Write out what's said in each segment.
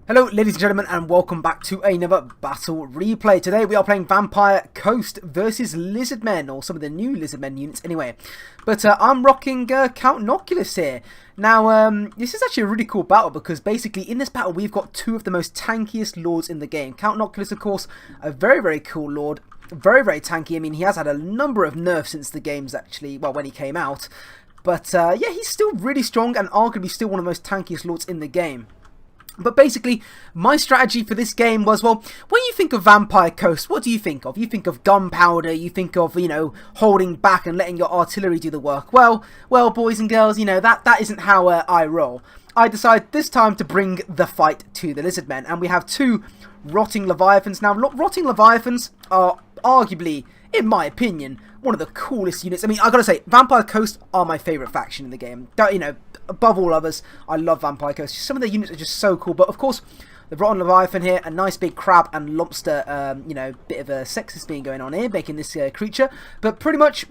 Hello ladies and gentlemen, and welcome back to another battle replay. Today we are playing Vampire Coast versus Lizardmen, or some of the new Lizardmen units anyway. But I'm rocking Count Noculus here. Now this is actually a really cool battle because basically in this battle we've got two of the most tankiest lords in the game. Count Noculus, of course, a very cool lord. Very tanky. I mean, he has had a number of nerfs since the game's actually, well, when he came out. But yeah, he's still really strong and arguably still one of the most tankiest lords in the game. But basically, my strategy for this game was, well, when you think of Vampire Coast, what do you think of? You think of gunpowder, you think of, you know, holding back and letting your artillery do the work. Well, boys and girls, you know, that isn't how I roll. I decided this time to bring the fight to the Lizardmen, and we have two Rotting Leviathans. Now, Rotting Leviathans are arguably, in my opinion, one of the coolest units. I mean, I gotta say, Vampire Coast are my favourite faction in the game. You know, above all others, I love Vampire Coast. Some of the units are just so cool. But of course, the Rotten Leviathan here, a nice big crab and lobster, you know, bit of a sexist being going on here, making this creature. But pretty much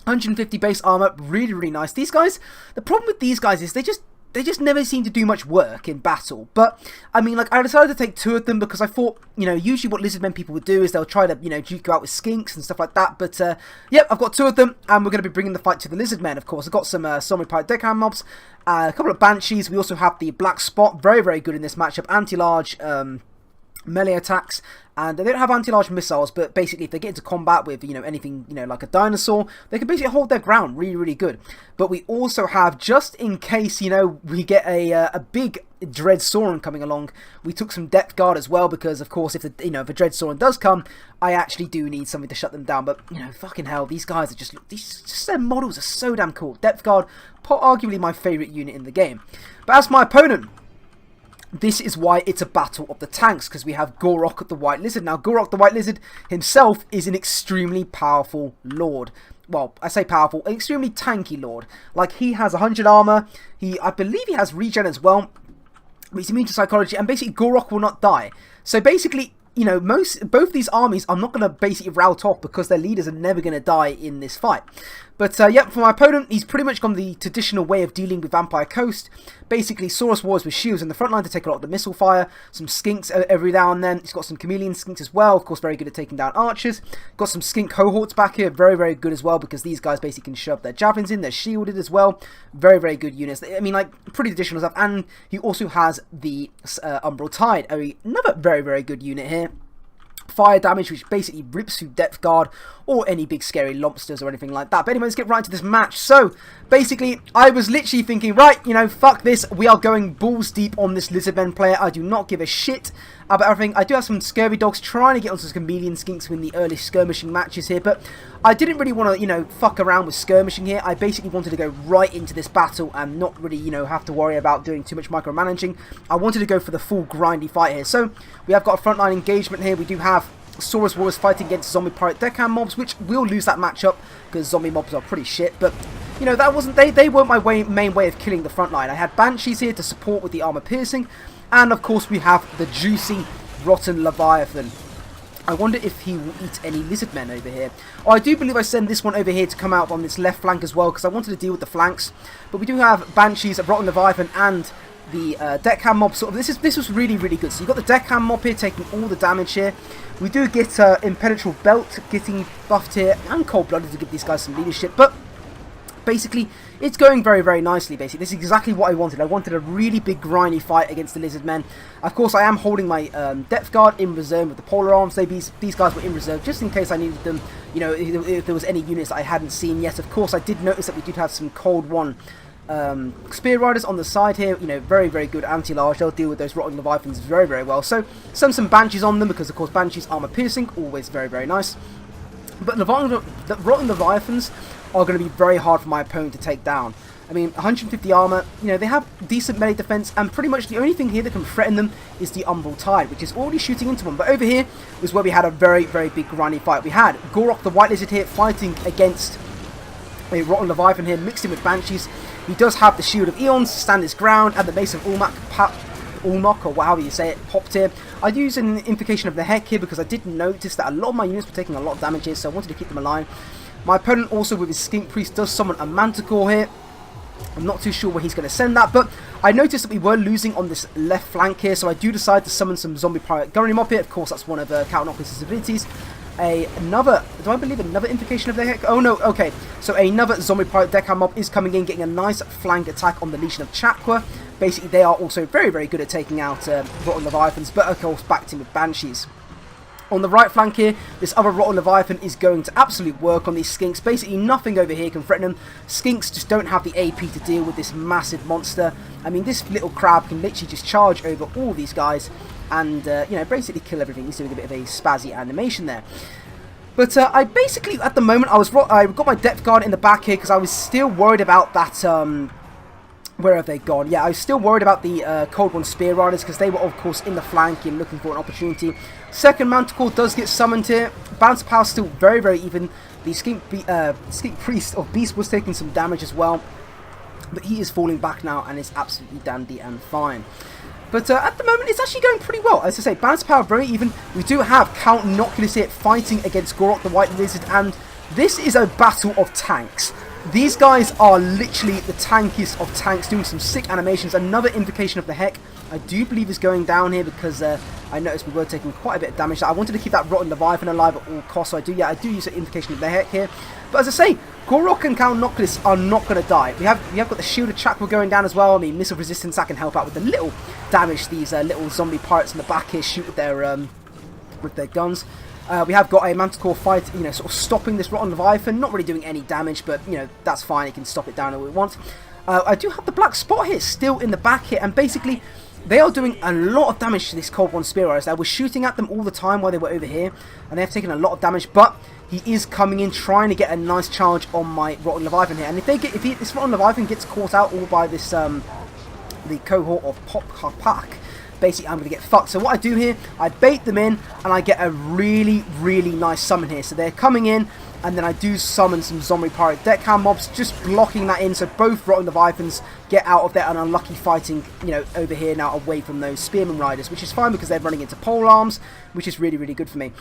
150 base armor, really nice. These guys, the problem with these guys is they just never seem to do much work in battle. But, I mean, like, I decided to take two of them because I thought, you know, usually what Lizardmen people would do is they'll try to, you know, duke you out with skinks and stuff like that. But, yep, I've got two of them, and we're going to be bringing the fight to the Lizardmen, of course. I've got some zombie pirate deckhand mobs, a couple of banshees. We also have the black spot, very good in this matchup. Anti-large melee attacks, and they don't have anti-large missiles, but basically if they get into combat with, you know, anything, you know, like a dinosaur, they can basically hold their ground really good. But we also have, just in case, you know, we get a big Dread Sauron coming along, we took some depth guard as well, because of course if the, you know, if a Dread Sauron does come, I actually do need something to shut them down. But, you know, fucking hell, these guys are just their models are so damn cool. Depth guard, arguably my favourite unit in the game. But as my opponent, this is why it's a battle of the tanks, because we have Gorok the White Lizard. Now, Gorok the White Lizard himself is an extremely powerful lord. Well, I say powerful, an extremely tanky lord. Like, he has 100 armor, I believe he has regen as well, but he's immune to psychology, and basically Gorok will not die. So basically, you know, both these armies are not going to basically rout off because their leaders are never going to die in this fight. But, yep, for my opponent, he's pretty much gone the traditional way of dealing with Vampire Coast. Basically, Saurus Wars with shields in the front line to take a lot of the missile fire. Some skinks every now and then. He's got some chameleon skinks as well. Of course, very good at taking down archers. Got some skink cohorts back here. Very good as well, because these guys basically can shove their javelins in. They're shielded as well. Very good units. I mean, like, pretty additional stuff. And he also has the Umbral Tide. Another very good unit here. Fire damage, which basically rips through depth guard or any big scary lobsters or anything like that. But anyway, let's get right into this match. So basically, I was literally thinking, right, you know, fuck this, we are going balls deep on this Lizardmen player. I do not give a shit about everything. I do have some scurvy dogs trying to get onto some chameleon skinks in the early skirmishing matches here, but I didn't really want to, you know, fuck around with skirmishing here. I basically wanted to go right into this battle and not really, you know, have to worry about doing too much micromanaging. I wanted to go for the full grindy fight here. So we have got a frontline engagement here. We do have Saurus Wars fighting against zombie pirate deckhand mobs, which will lose that matchup because zombie mobs are pretty shit. But, you know, that wasn't, they weren't my main way of killing the front line. I had banshees here to support with the armor piercing, and of course we have the juicy Rotten Leviathan. I wonder if he will eat any Lizardmen over here. Oh, I do believe I send this one over here to come out on this left flank as well, because I wanted to deal with the flanks. But we do have banshees, a Rotten Leviathan, and the deckhand mob. Sort of, this was really good. So you've got the deckhand mob here taking all the damage here. We do get Impenetrable Belt getting buffed here, and Cold Blooded to give these guys some leadership. But basically, it's going very nicely, basically. This is exactly what I wanted. I wanted a really big grindy fight against the Lizardmen. Of course, I am holding my depth guard in reserve with the polar arms. These guys were in reserve just in case I needed them, you know, if there was any units that I hadn't seen yet. Of course, I did notice that we did have some Cold One Spear Riders on the side here, you know, very good anti-large. They'll deal with those Rotten Leviathans very well. So some Banshees on them, because of course Banshees armor piercing, always very nice. But the Rotten Leviathans are going to be very hard for my opponent to take down. I mean, 150 armor, you know, they have decent melee defense, and pretty much the only thing here that can threaten them is the Umbral Tide, which is already shooting into them. But over here was where we had a very big grindy fight. We had Gorok the White Lizard here fighting against a Rotten Leviathan here, mixed in with Banshees. He does have the Shield of Eons to stand his ground, and the Mace of Ulmok, or however you say it, popped here. I'd use an Invocation of the Heck here because I did notice that a lot of my units were taking a lot of damage here, so I wanted to keep them alive. My opponent also, with his Skink Priest, does summon a Manticore here. I'm not too sure where he's going to send that, but I noticed that we were losing on this left flank here, so I do decide to summon some zombie pirate gunnery mob here. Of course, that's one of Count Noculus's abilities. Another, do I believe another invocation of the heck? Oh no, okay. So another zombie pirate deckhand mob is coming in, getting a nice flank attack on the Legion of Chakra. Basically, they are also very, very good at taking out Rotten Leviathans, but of course backed in with Banshees. On the right flank here, this other Rotten Leviathan is going to absolutely work on these skinks. Basically, nothing over here can threaten them. Skinks just don't have the AP to deal with this massive monster. I mean, this little crab can literally just charge over all these guys and, you know, basically kill everything. He's doing a bit of a spazzy animation there. But I basically, at the moment, I got my depth guard in the back here because I was still worried about that, where have they gone? Yeah, I was still worried about the Cold One Spear Riders because they were, of course, in the flank and looking for an opportunity. Second Manticore does get summoned here. Bounce power still very, very even. The Skink Priest of Beast was taking some damage as well. But he is falling back now and is absolutely dandy and fine. But at the moment, it's actually going pretty well. As I say, balance power very even. We do have Count Noculus here fighting against Gorok the White Lizard, and this is a battle of tanks. These guys are literally the tankiest of tanks, doing some sick animations. Another invocation of the heck, I do believe, is going down here because I noticed we were taking quite a bit of damage. I wanted to keep that Rotten Leviathan alive at all costs, so I do use an invocation of the heck here. But as I say, Gorok and Count Noculus are not going to die. We have got the Shield of Chakra going down as well. I mean, missile resistance, that can help out with the little damage these little zombie pirates in the back here shoot with their guns. We have got a Manticore fight, you know, sort of stopping this Rotten Leviathan. Not really doing any damage, but, you know, that's fine. It can stop it down all it wants. I do have the Black Spot here, still in the back here, and basically they are doing a lot of damage to this Cold One Spear Riders. I was shooting at them all the time while they were over here, and they have taken a lot of damage, but he is coming in, trying to get a nice charge on my Rotten Leviathan here. And if this Rotten Leviathan gets caught out all by this, the cohort of Pack, basically I'm going to get fucked. So what I do here, I bait them in, and I get a really, really nice summon here. So they're coming in, and then I do summon some zombie pirate deckhand mobs, just blocking that in, so both Rotten Leviathans get out of there and unlucky fighting, you know, over here now away from those Spearman Riders, which is fine because they're running into pole arms, which is really, really good for me.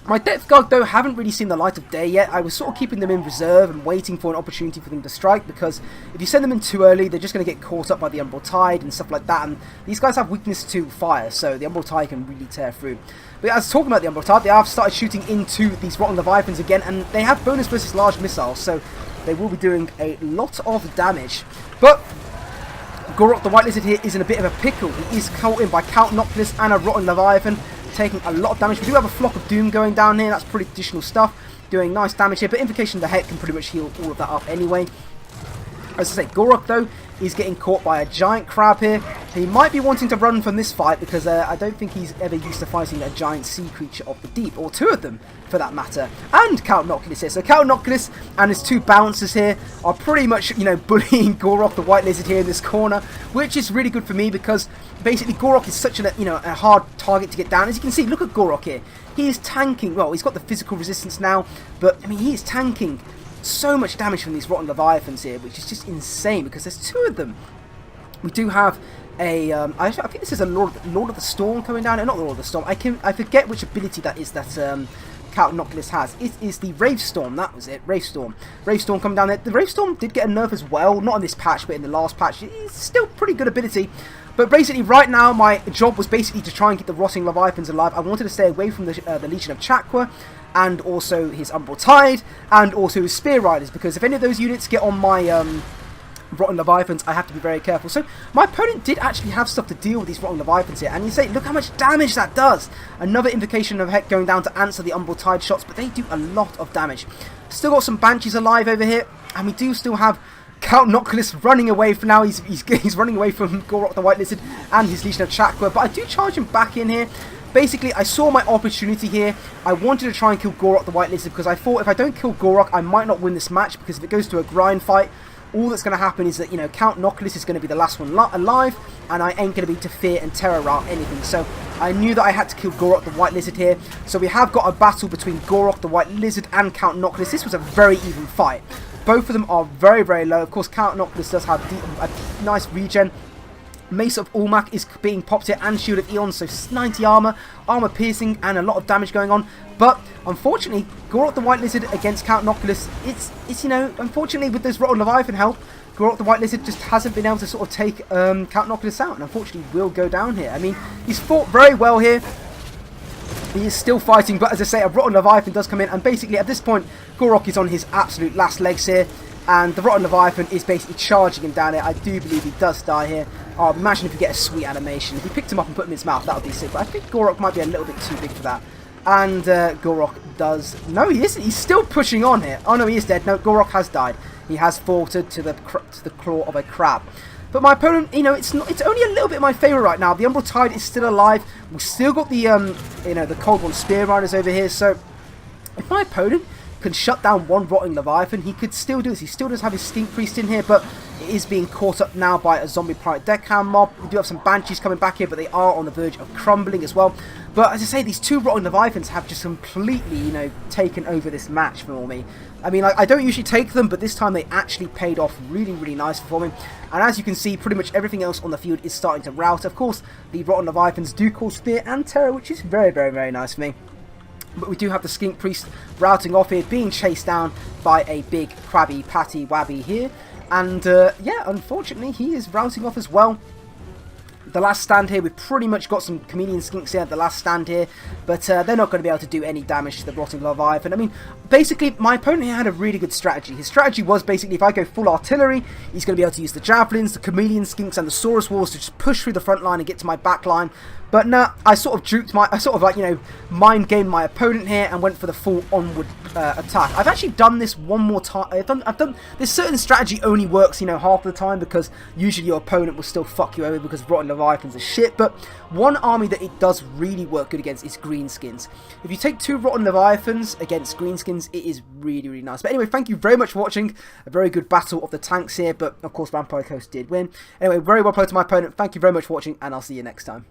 My depth guard, though, haven't really seen the light of day yet. I was sort of keeping them in reserve and waiting for an opportunity for them to strike, because if you send them in too early, they're just going to get caught up by the Umbral Tide and stuff like that, and these guys have weakness to fire, so the Umbral Tide can really tear through. But as talking about the Umbral Tide, they have started shooting into these Rotten Leviathans again, and they have bonus versus large missiles, so they will be doing a lot of damage. But Gorok the White Lizard here is in a bit of a pickle. He is caught in by Count Noculus and a Rotten Leviathan, taking a lot of damage. We do have a Flock of Doom going down here. That's pretty additional stuff, doing nice damage here. But Invocation of the Heck can pretty much heal all of that up anyway. As I say, Gorok, though, is getting caught by a giant crab here. He might be wanting to run from this fight because I don't think he's ever used to fighting a giant sea creature of the deep, or two of them for that matter. And Count Noculus here. So Count Noculus and his two bouncers here are pretty much, you know, bullying Gorok the White Lizard here in this corner, which is really good for me because basically Gorok is such a, you know, a hard target to get down. As you can see, look at Gorok here. He is tanking. Well, he's got the physical resistance now, but I mean, he is tanking so much damage from these Rotten Leviathans here, which is just insane because there's two of them. We do have a, I think this is a Lord of the Storm coming down. Not Lord of the Storm. I forget which ability that is that Count Noculus has. It is the Rave Storm. That was it. Rave Storm. Rave Storm coming down there. The Rave Storm did get a nerf as well. Not in this patch, but in the last patch. It's still pretty good ability. But basically, right now, my job was basically to try and keep the Rotting Leviathans alive. I wanted to stay away from the Legion of Chakra, and also his Umbral Tide, and also his Spear Riders, because if any of those units get on my Rotten Leviathans, I have to be very careful. So my opponent did actually have stuff to deal with these Rotten Leviathans here, and you say, look how much damage that does! Another Invocation of Heck going down to answer the Umbral Tide shots, but they do a lot of damage. Still got some Banshees alive over here, and we do still have Count Noculus running away for now. He's running away from Gorok the White Lizard and his Legion of Chakra, but I do charge him back in here. Basically, I saw my opportunity here. I wanted to try and kill Gorok the White Lizard because I thought if I don't kill Gorok, I might not win this match, because if it goes to a grind fight, all that's going to happen is that, you know, Count Noculus is going to be the last one alive, and I ain't going to be to fear and terror out anything. So I knew that I had to kill Gorok the White Lizard here. So we have got a battle between Gorok the White Lizard and Count Noculus. This was a very even fight. Both of them are very, very low. Of course, Count Noculus does have a nice regen. Mace of Ulmak is being popped here, and Shield of Eon, so 90 armor, armor piercing, and a lot of damage going on. But unfortunately, Gorok the White Lizard against Count Noculus, it's you know, unfortunately with this Rotten Leviathan help, Gorok the White Lizard just hasn't been able to sort of take Count Noculus out, and unfortunately will go down here. I mean, he's fought very well here. He is still fighting, but as I say, a Rotten Leviathan does come in, and basically at this point, Gorok is on his absolute last legs here, and the Rotten Leviathan is basically charging him down here. I do believe he does die here. Oh, imagine if we get a sweet animation. If we picked him up and put him in his mouth, that would be sick, but I think Gorok might be a little bit too big for that. And Gorok does... No, he isn't. He's still pushing on here. Oh, no, he is dead. No, Gorok has died. He has faltered to the claw of a crab. But my opponent, you know, it's only a little bit my favourite right now. The Umbral Tide is still alive. We've still got the, you know, the Cold One Spear Riders over here. So, if my opponent can shut down one Rotting Leviathan, he could still do this. He still does have his Skink Priest in here, but it is being caught up now by a Zombie Pirate Deckhand mob. We do have some Banshees coming back here, but they are on the verge of crumbling as well. But as I say, these two Rotting Leviathans have just completely, you know, taken over this match for me. I mean, I don't usually take them, but this time they actually paid off really, really nice for me. And as you can see, pretty much everything else on the field is starting to rout. Of course, the Rotten Leviathans do cause fear and terror, which is very, very, very nice for me. But we do have the Skink Priest routing off here, being chased down by a big Krabby Patty Wabby here. And yeah, unfortunately, he is routing off as well. The last stand here, we've pretty much got some Chameleon Skinks here at the last stand here, but they're not going to be able to do any damage to the Rotting Leviathan. I mean, basically, my opponent here had a really good strategy. His strategy was basically, if I go full artillery, he's going to be able to use the Javelins, the Chameleon Skinks, and the Saurus Walls to just push through the front line and get to my back line. But no, I sort of duped I sort of like, you know, mind gamed my opponent here and went for the full onward attack. I've actually done this one more time. I've done this certain strategy only works, you know, half the time, because usually your opponent will still fuck you over because Rotten Leviathans are shit. But one army that it does really work good against is Greenskins. If you take two Rotten Leviathans against Greenskins, it is really, really nice. But anyway, thank you very much for watching. A very good battle of the tanks here, but of course Vampire Coast did win. Anyway, very well played to my opponent. Thank you very much for watching, and I'll see you next time.